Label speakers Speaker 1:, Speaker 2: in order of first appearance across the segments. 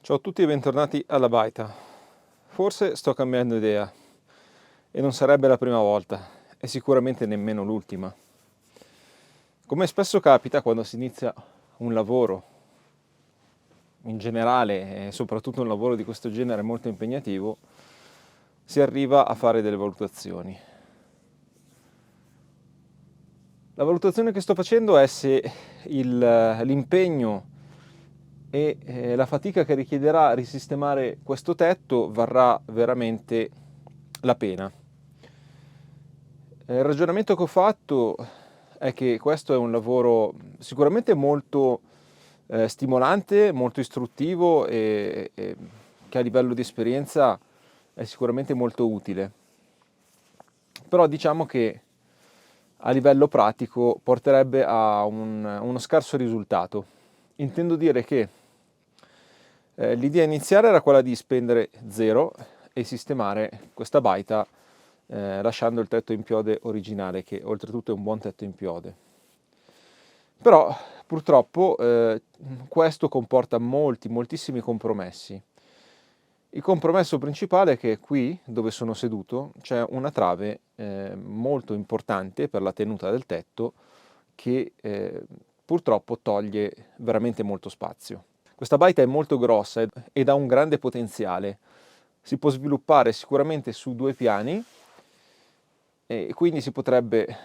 Speaker 1: Ciao a tutti e bentornati alla baita. Forse sto cambiando idea e non sarebbe la prima volta e sicuramente nemmeno l'ultima. Come spesso capita quando si inizia un lavoro, in generale e soprattutto un lavoro di questo genere molto impegnativo, si arriva a fare delle valutazioni. La valutazione che sto facendo è se l'impegno e la fatica che richiederà risistemare questo tetto varrà veramente la pena. Il ragionamento che ho fatto è che questo è un lavoro sicuramente molto stimolante, molto istruttivo e che a livello di esperienza è sicuramente molto utile. Però diciamo che a livello pratico porterebbe a uno scarso risultato. Intendo dire che l'idea iniziale era quella di spendere zero e sistemare questa baita lasciando il tetto in piode originale, che oltretutto è un buon tetto in piode. Però purtroppo questo comporta moltissimi compromessi. Il compromesso principale è che qui, dove sono seduto, c'è una trave molto importante per la tenuta del tetto che purtroppo toglie veramente molto spazio. Questa baita è molto grossa ed ha un grande potenziale. Si può sviluppare sicuramente su 2 piani e quindi si potrebbe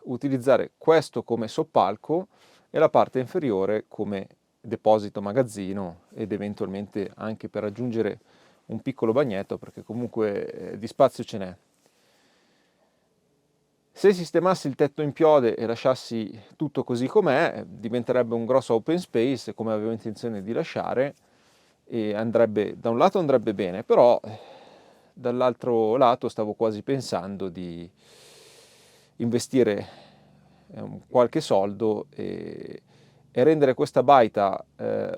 Speaker 1: utilizzare questo come soppalco e la parte inferiore come deposito magazzino ed eventualmente anche per aggiungere un piccolo bagnetto, perché comunque di spazio ce n'è. Se sistemassi il tetto in piode e lasciassi tutto così com'è, diventerebbe un grosso open space, come avevo intenzione di lasciare, e da un lato andrebbe bene, però dall'altro lato stavo quasi pensando di investire qualche soldo e rendere questa baita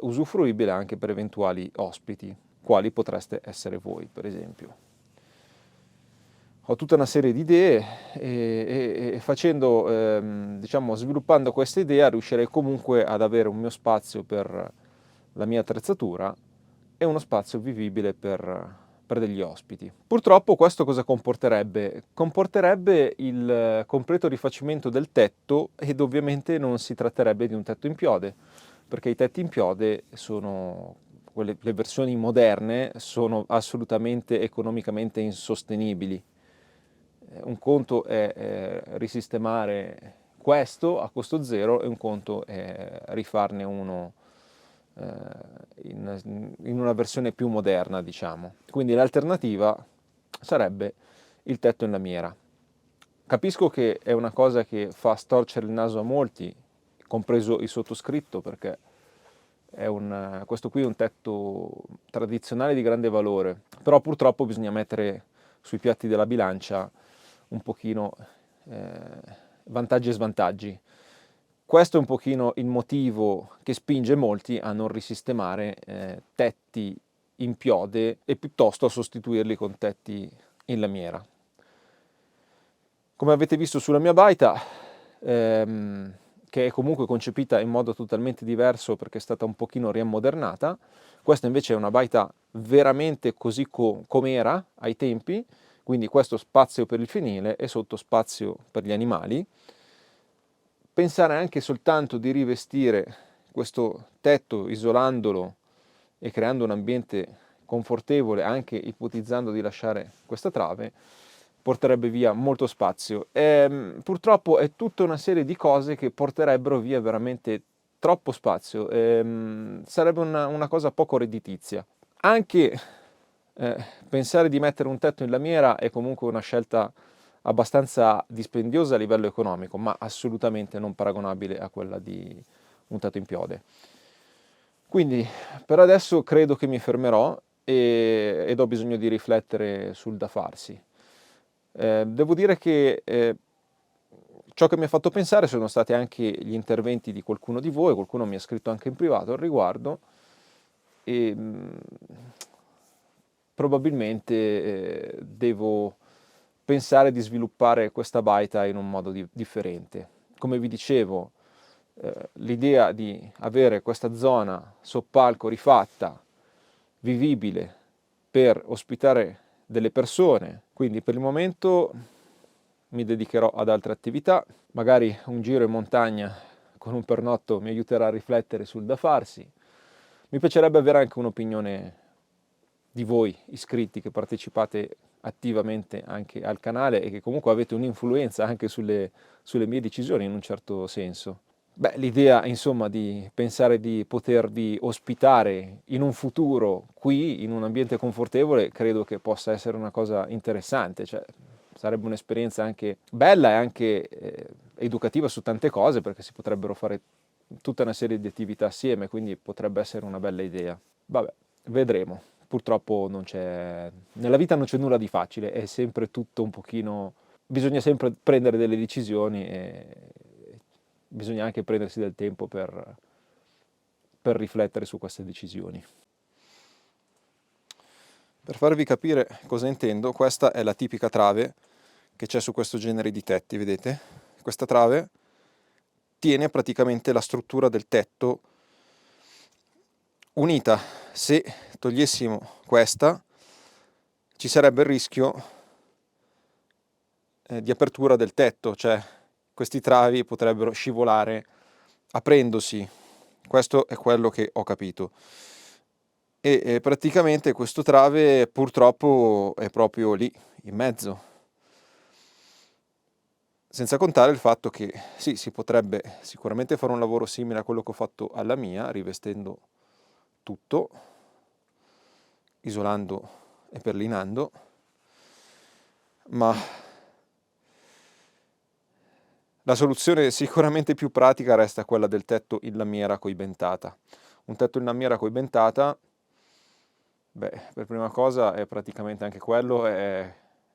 Speaker 1: usufruibile anche per eventuali ospiti, quali potreste essere voi, per esempio. Ho tutta una serie di idee e facendo, diciamo, sviluppando questa idea riuscirei comunque ad avere un mio spazio per la mia attrezzatura e uno spazio vivibile per degli ospiti. Purtroppo questo cosa comporterebbe? Comporterebbe il completo rifacimento del tetto ed ovviamente non si tratterebbe di un tetto in piode, perché i tetti in piode sono, le versioni moderne, sono assolutamente economicamente insostenibili. Un conto è risistemare questo a costo zero e un conto è rifarne uno in una versione più moderna, diciamo. Quindi l'alternativa sarebbe il tetto in lamiera. Capisco che è una cosa che fa storcere il naso a molti, compreso il sottoscritto, perché questo qui è un tetto tradizionale di grande valore, però purtroppo bisogna mettere sui piatti della bilancia un pochino vantaggi e svantaggi. Questo è un pochino il motivo che spinge molti a non risistemare tetti in piode e piuttosto a sostituirli con tetti in lamiera. Come avete visto sulla mia baita, che è comunque concepita in modo totalmente diverso perché è stata un pochino riammodernata, questa invece è una baita veramente così come era ai tempi, quindi questo spazio per il fienile e sotto spazio per gli animali. Pensare anche soltanto di rivestire questo tetto isolandolo e creando un ambiente confortevole, anche ipotizzando di lasciare questa trave, porterebbe via molto spazio. Purtroppo è tutta una serie di cose che porterebbero via veramente troppo spazio. Sarebbe una cosa poco redditizia. Anche pensare di mettere un tetto in lamiera è comunque una scelta abbastanza dispendiosa a livello economico, ma assolutamente non paragonabile a quella di un tetto in piode. Quindi per adesso credo che mi fermerò ed ho bisogno di riflettere sul da farsi. Devo dire che ciò che mi ha fatto pensare sono stati anche gli interventi di qualcuno di voi, qualcuno mi ha scritto anche in privato al riguardo e probabilmente devo pensare di sviluppare questa baita in un modo differente. Come vi dicevo, l'idea di avere questa zona soppalco rifatta vivibile per ospitare delle persone, quindi per il momento mi dedicherò ad altre attività, magari un giro in montagna con un pernotto mi aiuterà a riflettere sul da farsi. Mi piacerebbe avere anche un'opinione di voi iscritti che partecipate attivamente anche al canale e che comunque avete un'influenza anche sulle mie decisioni in un certo senso. Beh, l'idea insomma di pensare di potervi ospitare in un futuro qui in un ambiente confortevole credo che possa essere una cosa interessante, cioè sarebbe un'esperienza anche bella e anche educativa su tante cose perché si potrebbero fare tutta una serie di attività assieme, quindi potrebbe essere una bella idea. Vabbè, vedremo. Purtroppo nella vita non c'è nulla di facile, è sempre tutto un pochino, bisogna sempre prendere delle decisioni e bisogna anche prendersi del tempo per riflettere su queste decisioni. Per farvi capire cosa intendo, questa è la tipica trave che c'è su questo genere di tetti, vedete? Questa trave tiene praticamente la struttura del tetto unita. Se togliessimo questa, ci sarebbe il rischio di apertura del tetto, cioè questi travi potrebbero scivolare aprendosi. Questo è quello che ho capito. E praticamente questo trave purtroppo è proprio lì, in mezzo. Senza contare il fatto che sì, si potrebbe sicuramente fare un lavoro simile a quello che ho fatto alla mia, rivestendo tutto, isolando e perlinando, ma la soluzione sicuramente più pratica resta quella del tetto in lamiera coibentata. Un tetto in lamiera coibentata, beh, per prima cosa è praticamente anche quello, è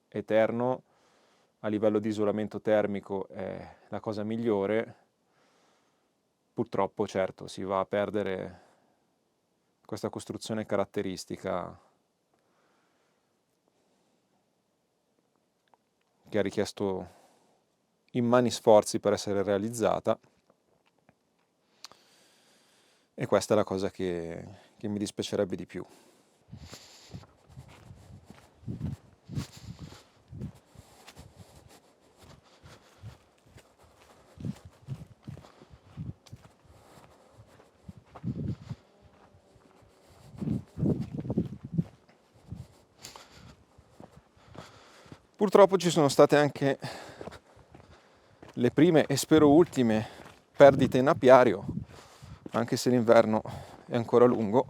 Speaker 1: eterno, a livello di isolamento termico è la cosa migliore. Purtroppo, certo, si va a perdere questa costruzione caratteristica che ha richiesto immani sforzi per essere realizzata, e questa è la cosa che mi dispiacerebbe di più. Purtroppo ci sono state anche le prime e spero ultime perdite in apiario, anche se l'inverno è ancora lungo.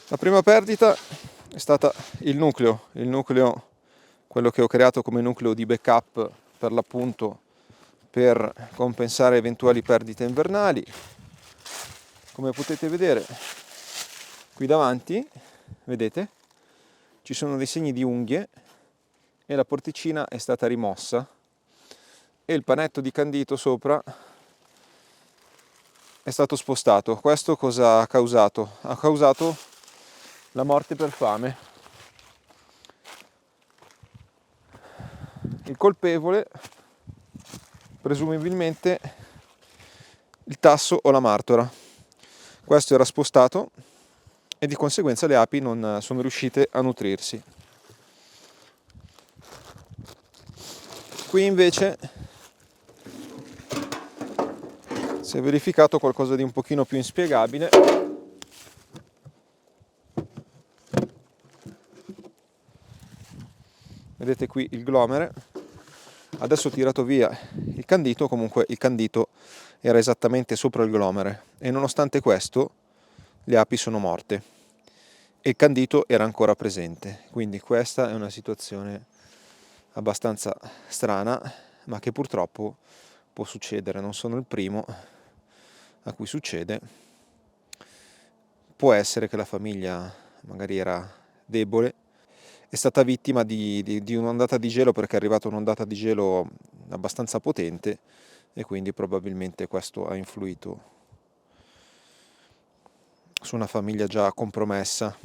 Speaker 1: La prima perdita è stata il nucleo, quello che ho creato come nucleo di backup per l'appunto per compensare eventuali perdite invernali. Come potete vedere qui davanti, vedete, ci sono dei segni di unghie e la porticina è stata rimossa e il panetto di candito sopra è stato spostato. Questo cosa ha causato? Ha causato la morte per fame. Il colpevole presumibilmente il tasso o la martora. Questo era spostato e di conseguenza le api non sono riuscite a nutrirsi. Qui invece si è verificato qualcosa di un pochino più inspiegabile. Vedete qui il glomere. Adesso ho tirato via il candito, comunque il candito era esattamente sopra il glomere e nonostante questo le api sono morte e il candito era ancora presente. Quindi questa è una situazione abbastanza strana, ma che purtroppo può succedere. Non sono il primo a cui succede. Può essere che la famiglia magari era debole, è stata vittima di un'ondata di gelo perché è arrivata un'ondata di gelo abbastanza potente e quindi probabilmente questo ha influito su una famiglia già compromessa.